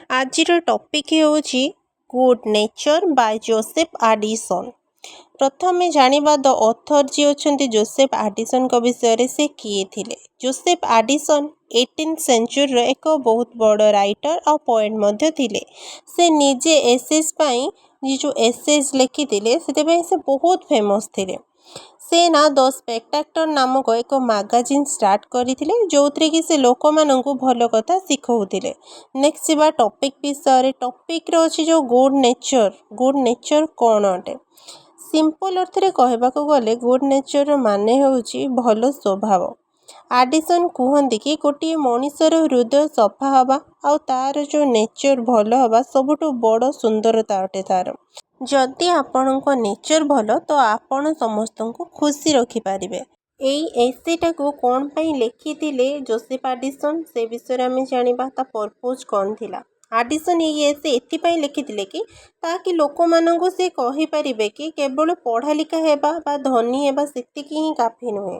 आजिर topic होची good nature by Joseph Addison. प्रथमे जानिबा the author जी अच्छे जोसेफ एडिसन को विषय से किए थिले। जोसेफ एडिसन 18th सेंचुरी एक बहुत बड़ राइटर और पोएट मध्य थिले। से निजे एसेस पाई जो एसेस लिखी से बहुत फेमस थिले। से ना द स्पेक्टाटर नामक एक मैगजीन स्टार्ट करथिले जो कि से लोक माननकु भल कथा शिखौथिले। नेक्स्ट जीवा टॉपिक विषय टॉपिक रो अछि जो गुड नेचर कौन अटे। सिंपल अर्थ रे कहबाको गले गुड नेचर माने होउची भल स्वभाव। एडिसन कहते कि गोटे मनीषर हृदय सफा हवा आ तार जो नेचर भल हवा सबुठु बड़ सुंदरता अटे तार। जदि आपण नेचर भल तो आपण समस्त को खुशी रखिपारे। एई एसेटा को कौन पाई लिखिथिले जोसेफ एडिसन से विषय आम जानिबा ता पर्पज कौन थिला। एडिसन ये एसे एथिपाई लिखिथिले कि ताकि लोक माननकु से कहि परिबे कि केवल पढ़ा लिखा हेबा बा धनी हेबा सेतिकी ही काफी नुहे।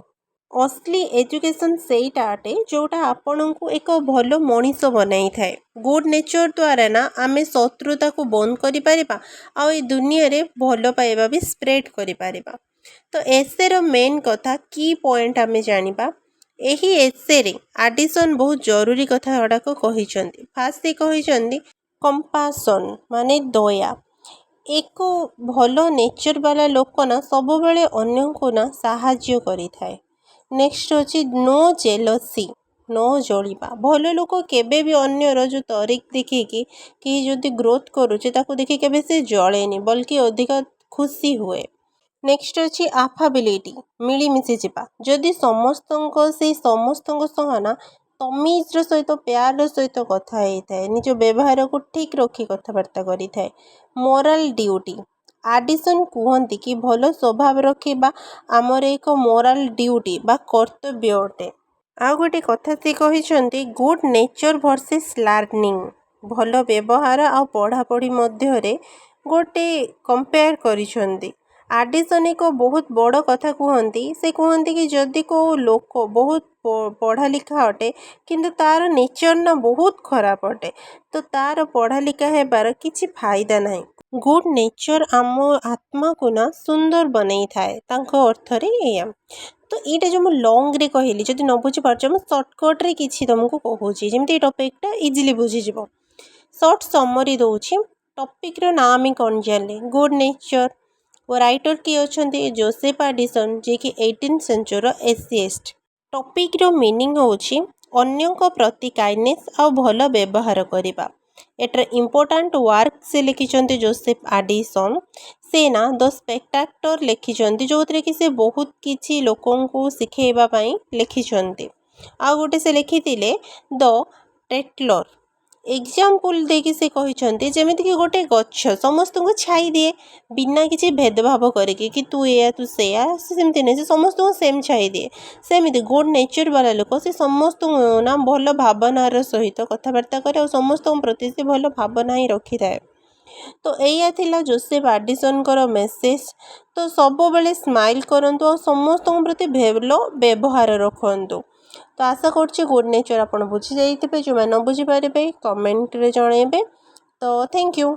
असली एजुकेशन सेटा अटे जोटा आपण को एक भल मनीष बनाई थाए। गुड नेचर द्वारा ना आमे शत्रुता को बंद करि परिबा आ ए दुनिया रे भल पाइबा भी स्प्रेड करि परिबा। तो एसे रो मेन कथा की पॉइंट आमे जानिबा। एही एसे रे एडिसन बहुत जरूरी कथा गुड़ा को कहिसंती। फास्ट से कहिसंती कंपासन माने दया। एक भल नेचर वाला लोक ना सब बेले अन्य को ना साहाय्य करि थाए। नेक्स्ट होची नो जेलसी नो जलिबा। भल लोक केबे भी अन्यर जो तारीख देखिकी कि जदि ग्रोथ करूचे ताको देखि केबे से जलेनी बल्कि अधिक खुशी हुए। नेक्स्ट होची आफाबिलिटी मिलीमिशि जिबा। जदि समस्त सहना तमीजर सहित प्यार सहित कथा होता है निज व्यवहार को ठीक रखी कथबार्ता करि थाए। मोराल ड्यूटी एडिसन कहते कि भल स्वभाव रखा आमर एक मोराल ड्यूटी बा कर्तव्य अटे। आ गोटे कथा से कहते गुड नेचर वर्सेस लर्निंग। भल व्यवहार आ पढ़ापढ़ी मध्य गोटे कंपेयर करिसेंती। एडिसन एक बहुत बड़ कथा कहती से कहती कि जदि को लोक बहुत पढ़ा लिखा अटे किंतु तार नेचर ना बहुत खराब अटे तो तार पढ़ा लिखा हेबार किछि फायदा नहीं। गुड नेचर आम आत्मा को ना सुंदर बनई थाए तांको अर्थ रे एया। तो ये जो लॉन्ग रे कहली जदि न बुझी पारछ मैं शॉर्टकट रे किछि तुमको कहूची जेमती टॉपिकटा इजीली बुझी जिवो। शॉर्ट समरी दउछि। टॉपिक रो नाम ही कौन जानले गुड नेचर। वो राइटर किए अछंती जोसेफ एडिसन जे कि 18th सेंचुरी एसीएस्ट। टॉपिक रो मीनिंग होछि अन्य को प्रति काइंडनेस आ भल व्यवहार करिबा। एटर इम्पोर्टेंट वर्क से लिखिछंती जोसेफ एडिसन। से ना द स्पेक्टाटर लिखिछंती जो कि से बहुत किछि लोकन को सिखेबा पई लिखिछंती। आ गोटे से लिखिथिले द टेटलर एग्जाम्पल देकी से कहिछंती जेमिति कि गोटे गच्छ समस्त को छाई दिए बिना किसी भेदभाव करके कि तू या तू से सेमती नहीं से समस्त को सेम छाई दिए। सेमिति गुड नेचर वाला लोक से समस्त ना भल भावनार सहित कथबार्ता करे और समस्त प्रति से भल भावना ही रखी थाए। तो यही थिला जोसेफ एडिसन कर मेसेज। तो सब बेले स्माइल करंतु और समस्त प्रति भेल व्यवहार रखंतु। तो आशा करछि गुड नेचर आपण बुझी जाइथिबे। जो न बुझी पारिबे कमेंट रे जणेबे। तो थैंक यू।